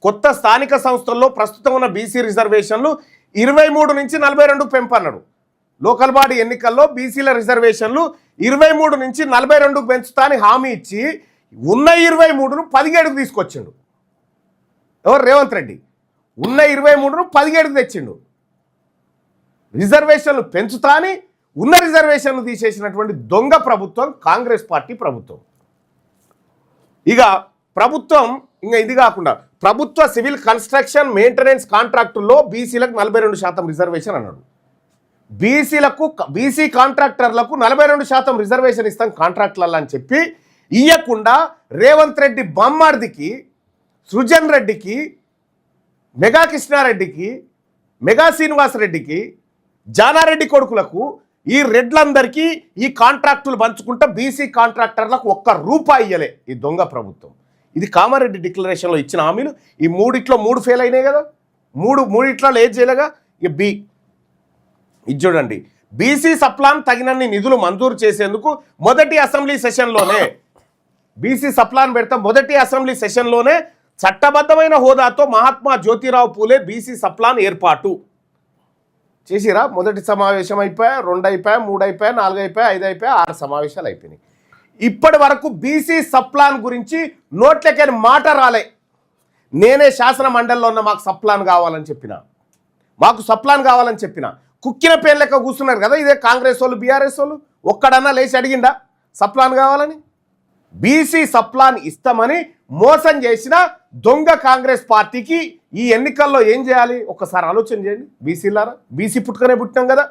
కొత్త స్థానిక సంస్థల్లో ప్రస్తుతం ఉన్న బీసీ రిజర్వేషన్లు 23 నుంచి 42 పెంపు అన్నాడు. లోకల్ బాడీ ఎన్నికల్లో బీసీల రిజర్వేషన్లు 23 నుంచి 42 పెంచుతా అని హామీ ఇచ్చి ఉన్న 23ను 17కు తీసుకొచ్చిండు. ఎవరు? రేవంత్ రెడ్డి. ఉన్న 23ను 17కు తెచ్చిండు. రిజర్వేషన్లు పెంచుతా అని ఉన్న రిజర్వేషన్లు తీసేసినటువంటి దొంగ ప్రభుత్వం కాంగ్రెస్ పార్టీ ప్రభుత్వం. ఇక ప్రభుత్వం ఇంకా ఇది కాకుండా ప్రభుత్వ సివిల్ కన్స్ట్రక్షన్ మెయింటెనెన్స్ కాంట్రాక్టుల్లో బీసీలకు 42% రిజర్వేషన్ అన్నాడు. బీసీ కాంట్రాక్టర్లకు 42% రిజర్వేషన్ ఇస్తాం కాంట్రాక్టులలో అని చెప్పి ఇయ్యకుండా రేవంత్ రెడ్డి బొమ్మార్దికి, సృజన్ రెడ్డికి, మెగా కృష్ణారెడ్డికి, మెగా శ్రీనివాస్ రెడ్డికి, జానారెడ్డి కొడుకులకు ఈ రెడ్లందరికీ ఈ కాంట్రాక్టులు పంచుకుంటా బీసీ కాంట్రాక్టర్లకు ₹1 ఇయ్యలే ఈ దొంగ ప్రభుత్వం. ఇది కామారెడ్డి డిక్లరేషన్లో ఇచ్చిన హామీలు. ఈ 3 ఫెయిల్ అయినాయి కదా. మూడిట్లో ఏది చేయలేగా. ఇక ఇది చూడండి, బీసీ సప్లాన్ తగినన్ని నిధులు మంజూరు చేసేందుకు మొదటి అసెంబ్లీ సెషన్లోనే బీసీ సప్లాన్ పెడతాం. మొదటి అసెంబ్లీ సెషన్లోనే చట్టబద్ధమైన హోదాతో మహాత్మా జ్యోతిరావు పూలే బీసీ సప్లాన్ ఏర్పాటు చేసిరా. మొదటి సమావేశం అయిపోయా, 2 అయిపోయా, 3 అయిపోయా, 4 అయిపోయా, 5 అయిపోయా, 6 సమావేశాలు అయిపోయినాయి. ఇప్పటి వరకు బీసీ సప్లాన్ గురించి నోట్లకని మాట రాలే. నేనే శాసన మండలిలో ఉన్న మాకు సప్లాన్ కావాలని చెప్పిన కుక్కిన పేర్లు లెక్క కూర్చున్నారు కదా. ఇదే కాంగ్రెస్ వాళ్ళు, బీఆర్ఎస్ వాళ్ళు. ఒక్కడన్నా లేచి అడిగిండా సప్లాన్ కావాలని? బీసీ సప్లాన్ ఇస్తామని మోసం చేసిన దొంగ కాంగ్రెస్ పార్టీకి ఈ ఎన్నికల్లో ఏం చేయాలి ఒక్కసారి ఆలోచన చేయండి. బీసీలారా, బీసీ పుట్టుకనే పుట్టినాం కదా.